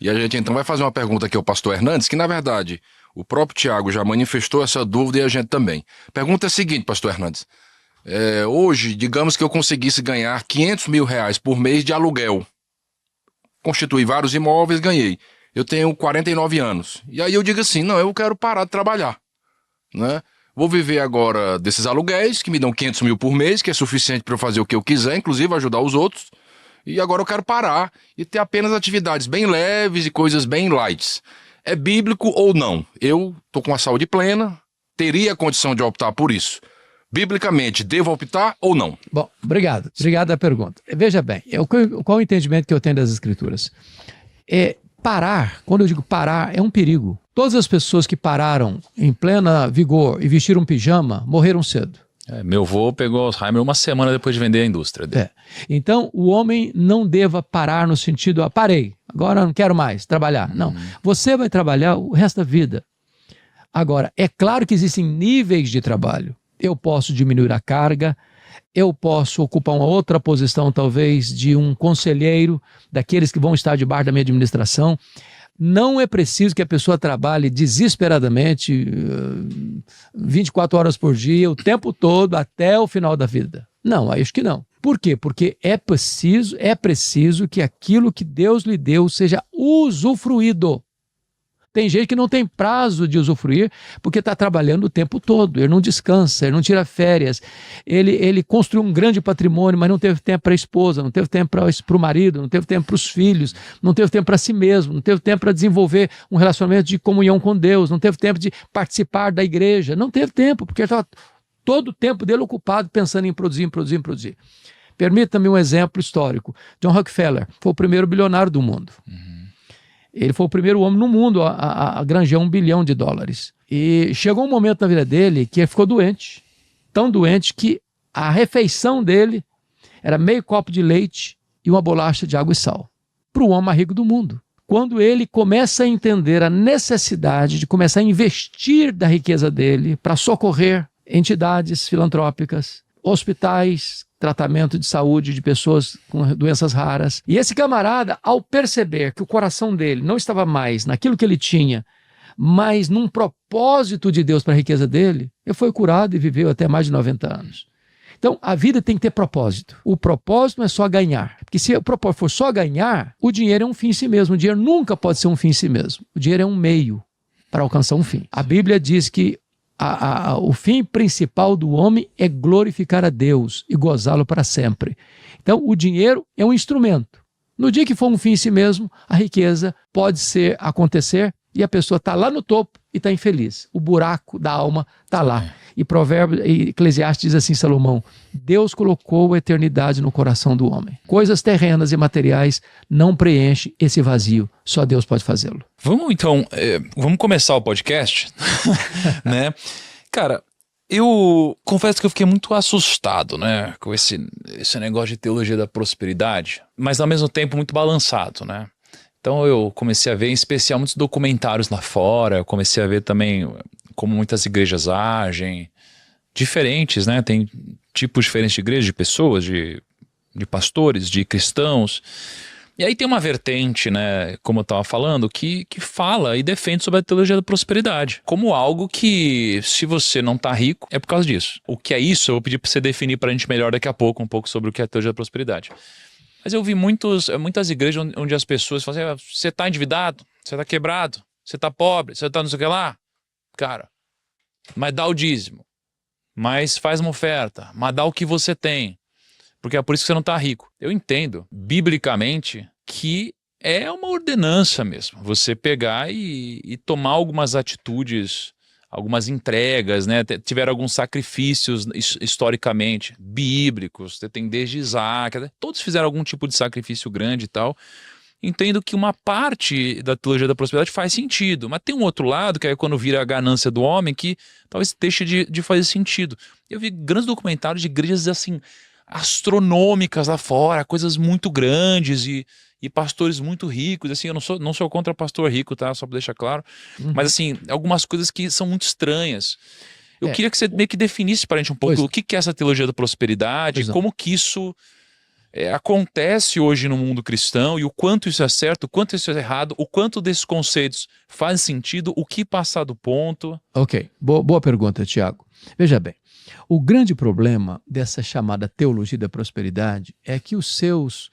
E a gente então vai fazer uma pergunta aqui ao pastor Hernandes, que na verdade o próprio Tiago já manifestou essa dúvida e a gente também. Pergunta é a seguinte, pastor Hernandes. Hoje, digamos que eu conseguisse ganhar R$500 mil por mês de aluguel. Constituí vários imóveis, ganhei. Eu tenho 49 anos. E aí eu digo assim, não, eu quero parar de trabalhar, né? Vou viver agora desses aluguéis, que me dão 500 mil por mês, que é suficiente para eu fazer o que eu quiser, inclusive ajudar os outros. E agora eu quero parar e ter apenas atividades bem leves e coisas bem light. É bíblico ou não? Eu estou com a saúde plena, teria a condição de optar por isso. Biblicamente, devo optar ou não? Bom, obrigado. Obrigado a pergunta. Veja bem, qual o entendimento que eu tenho das Escrituras? Parar, quando eu digo parar, é um perigo. Todas as pessoas que pararam em plena vigor e vestiram um pijama morreram cedo. Meu avô pegou Alzheimer uma semana depois de vender a indústria dele. Então, o homem não deva parar no sentido, parei, agora não quero mais trabalhar. Não, você vai trabalhar o resto da vida. Agora, é claro que existem níveis de trabalho. Eu posso diminuir a carga, eu posso ocupar uma outra posição, talvez, de um conselheiro, daqueles que vão estar debaixo da minha administração. Não é preciso que a pessoa trabalhe desesperadamente 24 horas por dia, o tempo todo, até o final da vida. Não, acho que não. Por quê? Porque é preciso que aquilo que Deus lhe deu seja usufruído. Tem gente que não tem prazo de usufruir porque está trabalhando o tempo todo, ele não descansa, ele não tira férias, ele construiu um grande patrimônio, mas não teve tempo para a esposa, não teve tempo para o marido, não teve tempo para os filhos, não teve tempo para si mesmo, não teve tempo para desenvolver um relacionamento de comunhão com Deus, não teve tempo de participar da igreja, não teve tempo, porque estava todo o tempo dele ocupado pensando em produzir. Permita-me um exemplo histórico. John Rockefeller foi o primeiro bilionário do mundo. Ele foi o primeiro homem no mundo a granjear $1 bilhão. E chegou um momento na vida dele que ele ficou doente, tão doente que a refeição dele era meio copo de leite e uma bolacha de água e sal, para o homem mais rico do mundo. Quando ele começa a entender a necessidade de começar a investir da riqueza dele para socorrer entidades filantrópicas, hospitais, tratamento de saúde de pessoas com doenças raras. E esse camarada, ao perceber que o coração dele não estava mais naquilo que ele tinha, mas num propósito de Deus para a riqueza dele, ele foi curado e viveu até mais de 90 anos. Então, a vida tem que ter propósito. O propósito não é só ganhar. Porque se o propósito for só ganhar, o dinheiro é um fim em si mesmo. O dinheiro nunca pode ser um fim em si mesmo. O dinheiro é um meio para alcançar um fim. A Bíblia diz que o fim principal do homem é glorificar a Deus e gozá-lo para sempre. Então, o dinheiro é um instrumento. No dia que for um fim em si mesmo, a riqueza pode acontecer e a pessoa está lá no topo e está infeliz. O buraco da alma está lá. E Eclesiastes diz assim, Salomão, Deus colocou a eternidade no coração do homem. Coisas terrenas e materiais não preenchem esse vazio. Só Deus pode fazê-lo. Vamos então, vamos começar o podcast, né? Cara, eu confesso que eu fiquei muito assustado, né, com esse negócio de teologia da prosperidade, mas ao mesmo tempo muito balançado, né? Então eu comecei a ver, em especial, muitos documentários lá fora, eu comecei a ver também como muitas igrejas agem, diferentes, né? Tem tipos diferentes de igrejas, de pessoas, de pastores, de cristãos. E aí tem uma vertente, né, como eu estava falando, que fala e defende sobre a teologia da prosperidade, como algo que, se você não está rico, é por causa disso. O que é isso? Eu vou pedir para você definir para a gente melhor daqui a pouco, um pouco sobre o que é a teologia da prosperidade. Mas eu vi muitas igrejas onde as pessoas falam assim, você está endividado, você está quebrado, você está pobre, você está não sei o que lá. Cara, mas dá o dízimo, mas faz uma oferta, mas dá o que você tem, porque é por isso que você não está rico. Eu entendo, biblicamente, que é uma ordenança mesmo, você pegar e tomar algumas atitudes, algumas entregas, né? Tiveram alguns sacrifícios historicamente, bíblicos, você tem desde Isaac, todos fizeram algum tipo de sacrifício grande e tal. Entendo que uma parte da teologia da prosperidade faz sentido, mas tem um outro lado, que é quando vira a ganância do homem, que talvez deixe de fazer sentido. Eu vi grandes documentários de igrejas assim, astronômicas lá fora, coisas muito grandes e pastores muito ricos, assim, eu não sou contra pastor rico, tá? Só para deixar claro, mas assim, algumas coisas que são muito estranhas. Eu queria que você meio que definisse para a gente um pouco o que é essa teologia da prosperidade, como que isso acontece hoje no mundo cristão e o quanto isso é certo, o quanto isso é errado, o quanto desses conceitos faz sentido, o que passar do ponto. Ok, boa pergunta, Tiago. Veja bem, o grande problema dessa chamada teologia da prosperidade é que os seus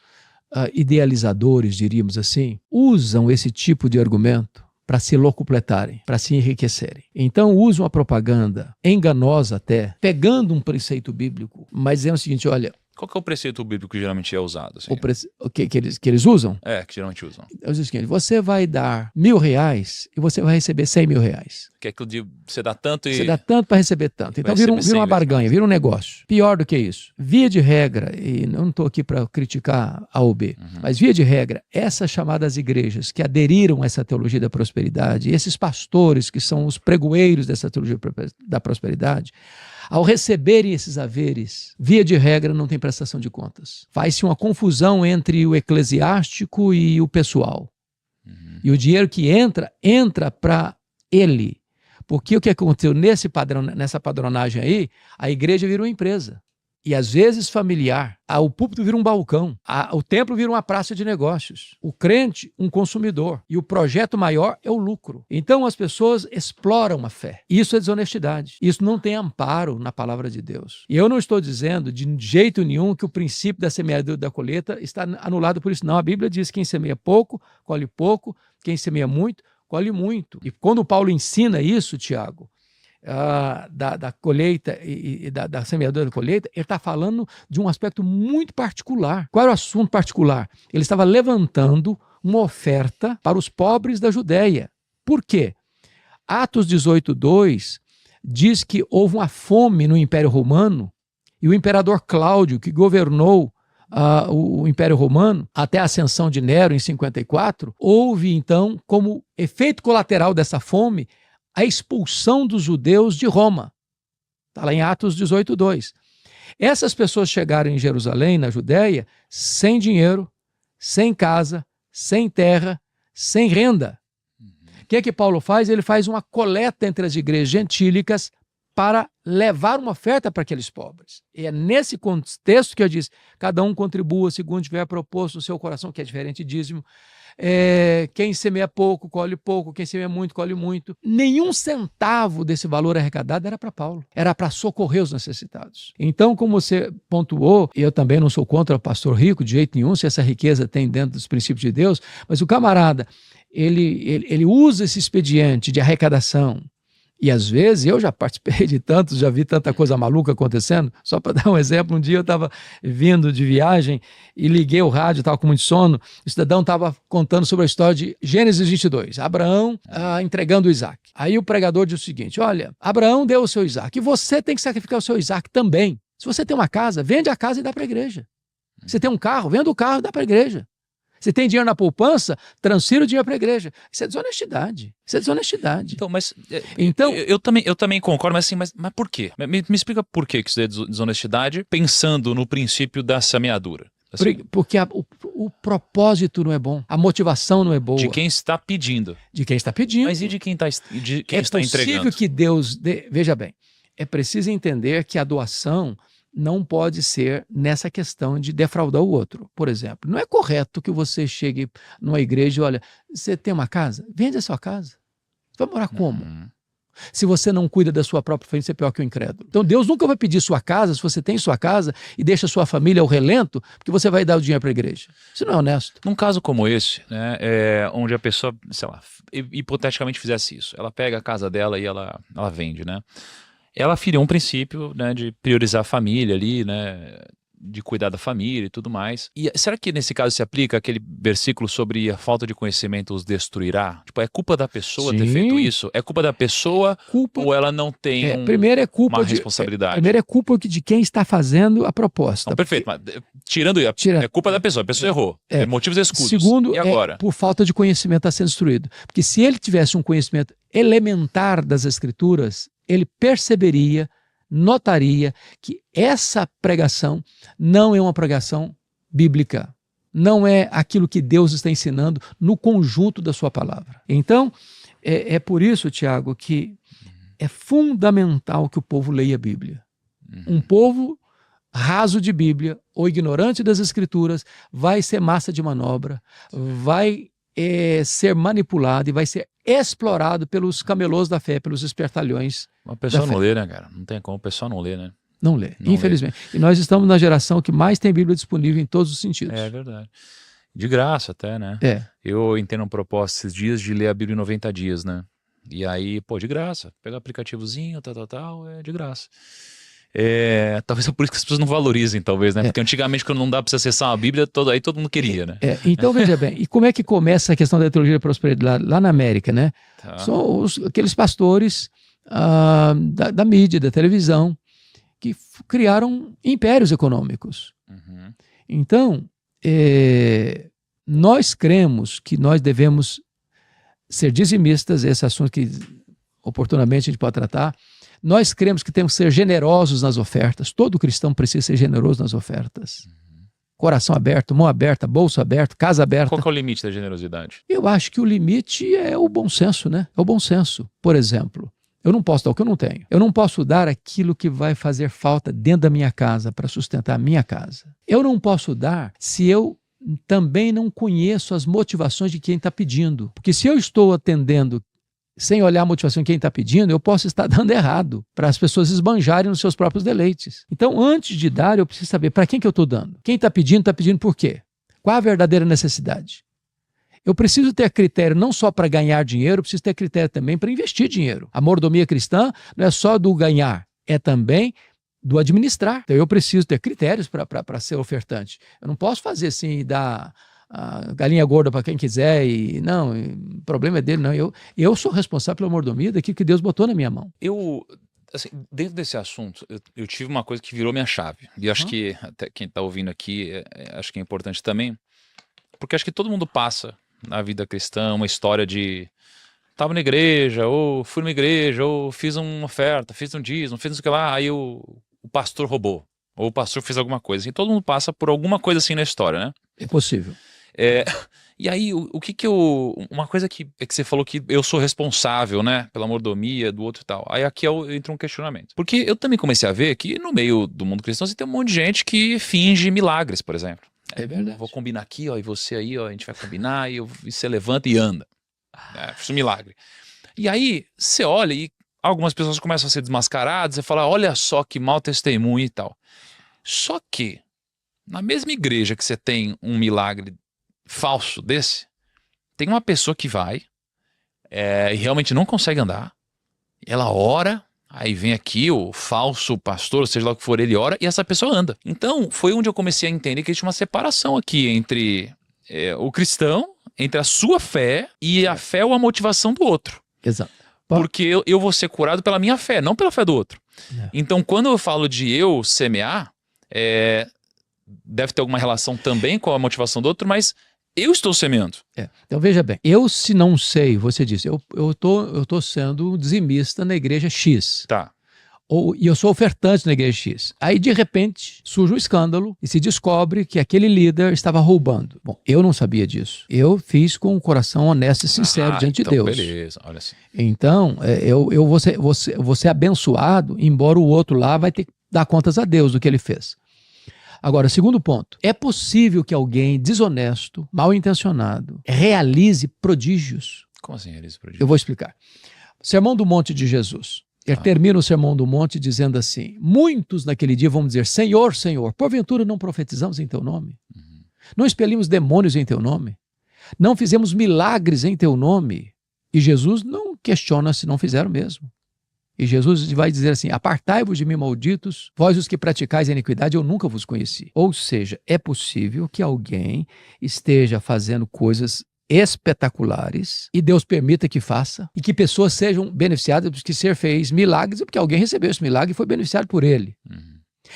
idealizadores, diríamos assim, usam esse tipo de argumento para se locupletarem, para se enriquecerem. Então usam a propaganda enganosa até, pegando um preceito bíblico, mas dizendo o seguinte, olha... Qual que é o preceito bíblico que geralmente é usado? Assim? O que eles usam? Que geralmente usam. Eu digo o seguinte, você vai dar R$1.000 e você vai receber R$100.000. Que é aquilo de você dá tanto e... Você dá tanto para receber tanto. Então vira uma barganha, vira um negócio. Pior do que isso. Via de regra, e não estou aqui para criticar A ou B, mas via de regra, essas chamadas igrejas que aderiram a essa teologia da prosperidade, esses pastores que são os pregoeiros dessa teologia da prosperidade, ao receberem esses haveres, via de regra não tem prestação de contas. Faz-se uma confusão entre o eclesiástico e o pessoal. E o dinheiro que entra para ele. Porque o que aconteceu nessa padronagem aí, a igreja vira uma empresa. E às vezes familiar. O púlpito vira um balcão. O templo vira uma praça de negócios. O crente, um consumidor. E o projeto maior é o lucro. Então as pessoas exploram a fé. Isso é desonestidade. Isso não tem amparo na palavra de Deus. E eu não estou dizendo de jeito nenhum que o princípio da semeadura e da colheita está anulado por isso. Não, a Bíblia diz que quem semeia pouco, colhe pouco. Quem semeia muito, colhe muito. E quando Paulo ensina isso, Tiago, da colheita e da semeadura da colheita, ele está falando de um aspecto muito particular. Qual era o assunto particular? Ele estava levantando uma oferta para os pobres da Judéia. Por quê? Atos 18:2 diz que houve uma fome no Império Romano e o imperador Cláudio, que governou o Império Romano até a ascensão de Nero em 54, houve então, como efeito colateral dessa fome, a expulsão dos judeus de Roma. Está lá em Atos 18:2. Essas pessoas chegaram em Jerusalém, na Judéia, sem dinheiro, sem casa, sem terra, sem renda. O que é que Paulo faz? Ele faz uma coleta entre as igrejas gentílicas para levar uma oferta para aqueles pobres. E é nesse contexto que eu disse, cada um contribua segundo tiver proposto no seu coração, que é diferente de dízimo. Quem semeia pouco, colhe pouco, quem semeia muito, colhe muito. Nenhum centavo desse valor arrecadado era para Paulo, era para socorrer os necessitados. Então, como você pontuou, eu também não sou contra o pastor rico de jeito nenhum, se essa riqueza tem dentro dos princípios de Deus, mas o camarada, ele usa esse expediente de arrecadação. E às vezes, eu já participei de tantos, já vi tanta coisa maluca acontecendo. Só para dar um exemplo, um dia eu estava vindo de viagem e liguei o rádio, estava com muito sono. O cidadão estava contando sobre a história de Gênesis 22, Abraão entregando o Isaac. Aí o pregador disse o seguinte, olha, Abraão deu o seu Isaac e você tem que sacrificar o seu Isaac também. Se você tem uma casa, vende a casa e dá para a igreja. Se tem um carro, vende o carro e dá para a igreja. Se tem dinheiro na poupança, transfira o dinheiro para a igreja. Isso é desonestidade. Isso é desonestidade. Então, mas eu também concordo, mas assim, mas por quê? Me explica por que isso é desonestidade, pensando no princípio da semeadura. Assim. Porque o propósito não é bom, a motivação não é boa. De quem está pedindo. De quem está pedindo. Mas e de quem está entregando? É possível que Deus... Veja bem, é preciso entender que a doação não pode ser nessa questão de defraudar o outro. Por exemplo, não é correto que você chegue numa igreja e olha, você tem uma casa? Vende a sua casa. Você vai morar como? Se você não cuida da sua própria família, você é pior que o incrédulo. Então Deus nunca vai pedir sua casa, se você tem sua casa e deixa sua família ao relento, porque você vai dar o dinheiro para a igreja. Isso não é honesto. Num caso como esse, né, onde a pessoa, sei lá, hipoteticamente fizesse isso, ela pega a casa dela e ela vende, né? Ela feriu um princípio, né, de priorizar a família ali, né, de cuidar da família e tudo mais. E será que nesse caso se aplica aquele versículo sobre a falta de conhecimento os destruirá? Tipo, é culpa da pessoa ter feito isso? É culpa da pessoa ou ela não tem uma responsabilidade? Primeiro é culpa de quem está fazendo a proposta. Não, perfeito, mas é culpa da pessoa, a pessoa errou. Motivos escusos. Segundo, e agora? Por falta de conhecimento está sendo destruído. Porque se ele tivesse um conhecimento elementar das Escrituras, ele perceberia, notaria que essa pregação não é uma pregação bíblica, não é aquilo que Deus está ensinando no conjunto da sua palavra. Então, é por isso, Tiago, que é fundamental que o povo leia a Bíblia. Um povo raso de Bíblia ou ignorante das Escrituras vai ser massa de manobra, vai ser manipulado e vai ser explorado pelos camelôs da fé, pelos espertalhões. Uma pessoa da não fé. lê, né, cara? Não tem como, a pessoa não lê, né? Não lê, Não infelizmente. E nós estamos na geração que mais tem Bíblia disponível em todos os sentidos. É verdade. De graça até, né? É. Eu entrei num propósito esses dias de ler a Bíblia em 90 dias, né? E aí, pô, de graça. Pega o aplicativozinho, tal, é de graça. Talvez é por isso que as pessoas não valorizem, talvez, né? Porque antigamente, quando não dá pra você acessar uma Bíblia, aí todo mundo queria, né? Então, veja bem, e como é que começa a questão da teologia da prosperidade lá na América, né? Tá. São aqueles pastores da mídia, da televisão, que criaram impérios econômicos. Uhum. Então, nós cremos que nós devemos ser dizimistas, esse assunto que oportunamente a gente pode tratar. Nós cremos que temos que ser generosos nas ofertas. Todo cristão precisa ser generoso nas ofertas. Coração aberto, mão aberta, bolso aberto, casa aberta. Qual que é o limite da generosidade? Eu acho que o limite é o bom senso, né? É o bom senso. Por exemplo, eu não posso dar o que eu não tenho. Eu não posso dar aquilo que vai fazer falta dentro da minha casa para sustentar a minha casa. Eu não posso dar se eu também não conheço as motivações de quem está pedindo. Porque se eu estou atendendo sem olhar a motivação de quem está pedindo, eu posso estar dando errado para as pessoas esbanjarem nos seus próprios deleites. Então, antes de dar, eu preciso saber para quem que eu estou dando. Quem está pedindo por quê? Qual a verdadeira necessidade? Eu preciso ter critério não só para ganhar dinheiro, eu preciso ter critério também para investir dinheiro. A mordomia cristã não é só do ganhar, é também do administrar. Então, eu preciso ter critérios para ser ofertante. Eu não posso fazer assim, dar a galinha gorda para quem quiser e não, o problema é dele, não. Eu sou responsável pela mordomia daquilo que Deus botou na minha mão. Assim, dentro desse assunto, eu tive uma coisa que virou minha chave. E acho que até quem está ouvindo aqui, acho que é importante também, porque acho que todo mundo passa na vida cristã uma história de estava na igreja, ou fui numa igreja, ou fiz uma oferta, fiz um dízimo, fiz não sei o que lá, aí o pastor roubou, ou o pastor fez alguma coisa. E todo mundo passa por alguma coisa assim na história, né? É possível. E aí, uma coisa que você falou que eu sou responsável, né, pela mordomia do outro e tal. Aí aqui entra um questionamento. Porque eu também comecei a ver que no meio do mundo cristão você tem um monte de gente que finge milagres, por exemplo. É verdade. Vou combinar aqui, ó, e você aí, ó, a gente vai combinar, e você levanta e anda. Fiz um milagre. E aí, você olha e algumas pessoas começam a ser desmascaradas, você fala, olha só que mau testemunho e tal. Só que, na mesma igreja que você tem um milagre falso desse, tem uma pessoa que vai e realmente não consegue andar, ela ora, aí vem aqui o falso pastor, ou seja lá o que for, ele ora e essa pessoa anda. Então foi onde eu comecei a entender que existe uma separação aqui entre o cristão, entre a sua fé e a fé ou a motivação do outro. Exato. Porque eu vou ser curado pela minha fé, não pela fé do outro. Então quando eu falo de eu semear, deve ter alguma relação também com a motivação do outro, mas eu estou semeando. Então veja bem, se não sei, você disse, eu tô sendo dizimista na igreja X. Tá. E eu sou ofertante na igreja X. Aí de repente surge um escândalo e se descobre que aquele líder estava roubando. Bom, eu não sabia disso. Eu fiz com um coração honesto e sincero diante de Deus. Beleza, olha assim. Então, eu vou ser abençoado, embora o outro lá vai ter que dar contas a Deus do que ele fez. Agora, segundo ponto, é possível que alguém desonesto, mal intencionado, realize prodígios? Como assim realize prodígios? Eu vou explicar. Sermão do Monte de Jesus. Ele termina o Sermão do Monte dizendo assim, muitos naquele dia vão dizer, Senhor, Senhor, porventura não profetizamos em teu nome? Não expelimos demônios em teu nome? Não fizemos milagres em teu nome? E Jesus não questiona se não fizeram mesmo. E Jesus vai dizer assim, apartai-vos de mim, malditos, vós os que praticais a iniquidade, eu nunca vos conheci. Ou seja, é possível que alguém esteja fazendo coisas espetaculares e Deus permita que faça e que pessoas sejam beneficiadas porque ser fez milagres e porque alguém recebeu esse milagre e foi beneficiado por ele.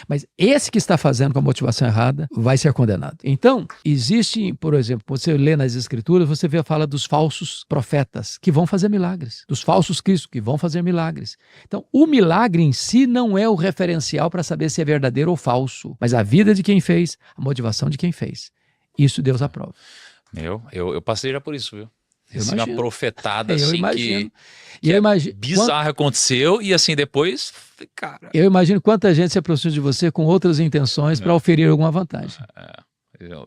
Mas esse que está fazendo com a motivação errada vai ser condenado. Então, existe, por exemplo, você lê nas escrituras, você vê a fala dos falsos profetas que vão fazer milagres, dos falsos cristos que vão fazer milagres. Então, o milagre em si não é o referencial para saber se é verdadeiro ou falso, mas a vida de quem fez, a motivação de quem fez. Isso Deus aprova. Eu passei já por isso, viu? Recebi uma profetada Eu assim imagino. que E eu imagino, bizarro aconteceu e assim depois, cara... eu imagino quanta gente se aproxima de você com outras intenções para oferir alguma vantagem.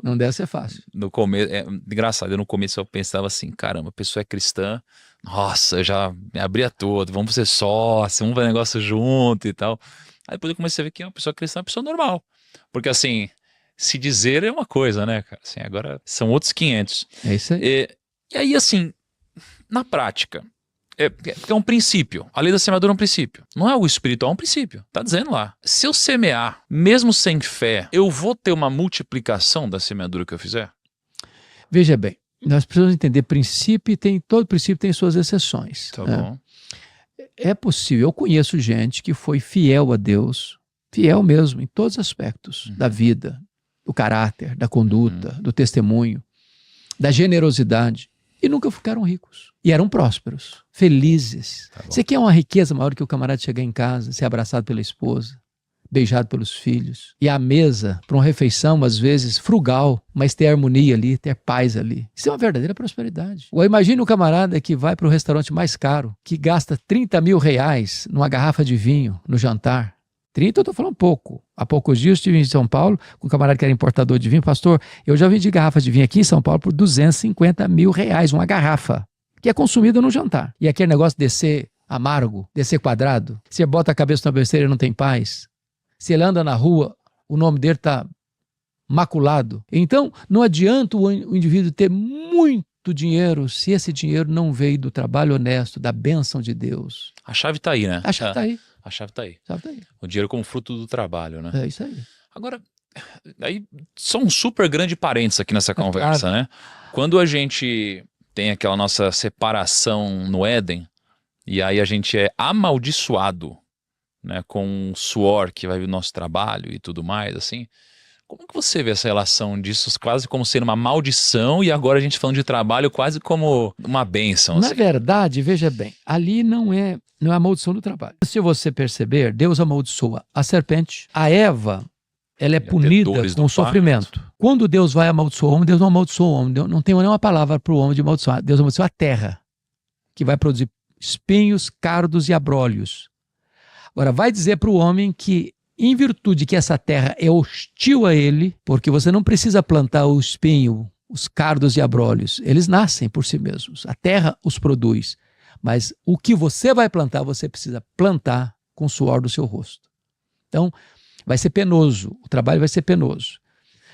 Não deve ser fácil. No começo, engraçado, no começo eu pensava assim, caramba, a pessoa é cristã, nossa, eu já me abria todo, vamos ser sócio, vamos ver negócio junto e tal. Aí depois eu comecei a ver que uma pessoa cristã é uma pessoa normal. Porque assim, se dizer é uma coisa, né, cara? Assim, agora são outros 500. É isso aí. E aí, assim, na prática, é um princípio. A lei da semeadura é um princípio. Não é algo espiritual, é um princípio. Tá dizendo lá. Se eu semear, mesmo sem fé, eu vou ter uma multiplicação da semeadura que eu fizer? Veja bem, nós precisamos entender princípio e todo princípio tem suas exceções. Tá né? bom. É possível, eu conheço gente que foi fiel a Deus, fiel mesmo em todos os aspectos da vida, do caráter, da conduta, do testemunho, da generosidade, e nunca ficaram ricos. E eram prósperos, felizes. Tá bom. Você quer uma riqueza maior que o camarada chegar em casa, ser abraçado pela esposa, beijado pelos filhos, e à mesa, para uma refeição, às vezes, frugal, mas ter harmonia ali, ter paz ali. Isso é uma verdadeira prosperidade. Ou imagine um camarada que vai para o restaurante mais caro, que gasta 30 mil reais numa garrafa de vinho no jantar. 30 eu estou falando pouco. Há poucos dias eu estive em São Paulo com um camarada que era importador de vinho. Pastor, eu já vendi garrafa de vinho aqui em São Paulo por 250 mil reais, uma garrafa, que é consumida no jantar. E aquele negócio de descer amargo, descer quadrado, você bota a cabeça na besteira e não tem paz. Se ele anda na rua, o nome dele está maculado. Então, não adianta o indivíduo ter muito dinheiro se esse dinheiro não veio do trabalho honesto, da bênção de Deus. A chave tá aí, né? A chave está aí. A chave tá aí. A chave tá aí. O dinheiro como fruto do trabalho, né? É isso aí. Agora, aí só um super grande parênteses aqui nessa conversa, né? Quando a gente tem aquela nossa separação no Éden, e aí a gente é amaldiçoado, né, com o suor que vai do nosso trabalho e tudo mais, assim, como que você vê essa relação disso quase como sendo uma maldição e agora a gente falando de trabalho quase como uma bênção? Na Assim? verdade, veja bem, ali não é a maldição do trabalho. Se você perceber, Deus amaldiçoa a serpente, a Eva, ela é punida com o sofrimento. Quando Deus vai amaldiçoar o homem, Deus não amaldiçoa o homem, Deus não tem nenhuma palavra para o homem de amaldiçoar. Deus amaldiçoa a terra, que vai produzir espinhos, cardos e abrolhos. Agora, vai dizer para o homem que, em virtude que essa terra é hostil a ele, porque você não precisa plantar o espinho, os cardos e abrolhos, eles nascem por si mesmos, a terra os produz, mas o que você vai plantar, você precisa plantar com o suor do seu rosto. Então, vai ser penoso, o trabalho vai ser penoso,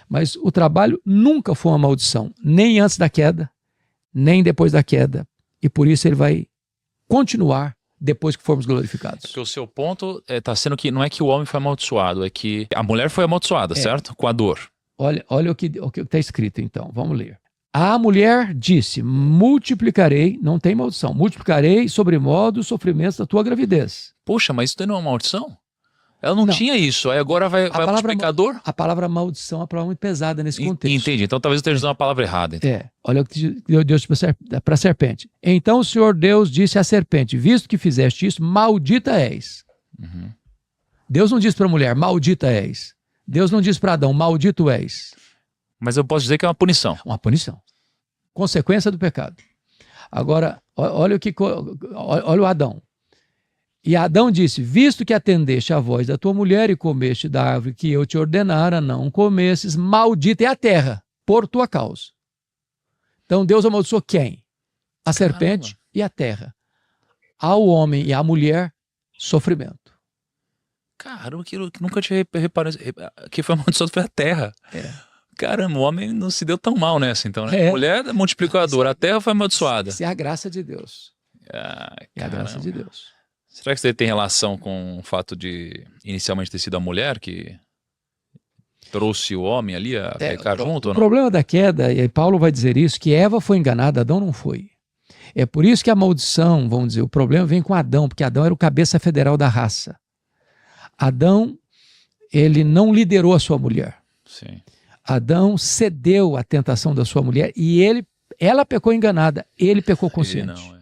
mas o trabalho nunca foi uma maldição, nem antes da queda, nem depois da queda, e por isso ele vai continuar depois que formos glorificados. Porque o seu ponto está sendo que não é que o homem foi amaldiçoado, é que a mulher foi amaldiçoada, certo? Com a dor. Olha o que está escrito então, vamos ler. A mulher disse, multiplicarei, não tem maldição, multiplicarei sobremodo os sofrimentos da tua gravidez. Poxa, mas isso não é uma maldição? Ela não tinha isso, aí agora vai multiplicar a dor? A palavra maldição é uma palavra muito pesada nesse contexto. Entendi, então talvez eu esteja usando a palavra errada. Então. Olha o que Deus disse para a serpente. Então o Senhor Deus disse à serpente, visto que fizeste isso, maldita és. Uhum. Deus não disse para a mulher, maldita és. Deus não disse para Adão, maldito és. Mas eu posso dizer que é uma punição. Uma punição. Consequência do pecado. Agora, olha o Adão. E Adão disse, visto que atendeste à voz da tua mulher e comeste da árvore que eu te ordenara, não comesses, maldita é a terra, por tua causa. Então Deus amaldiçoou quem? A serpente e a terra. Ao homem e à mulher, sofrimento. Caramba, que eu nunca tinha reparado. Que foi amaldiçoado foi a terra. Caramba, o homem não se deu tão mal nessa, então, né? A mulher é multiplicadora, a terra foi amaldiçoada. Isso é a graça de Deus. É a graça de Deus. Será que isso tem relação com o fato de inicialmente ter sido a mulher que trouxe o homem ali a pecar junto? O problema da queda, e Paulo vai dizer isso, que Eva foi enganada, Adão não foi. É por isso que a maldição, vamos dizer, o problema vem com Adão, porque Adão era o cabeça federal da raça. Adão, ele não liderou a sua mulher. Sim. Adão cedeu à tentação da sua mulher e ela pecou enganada, ele pecou consciente.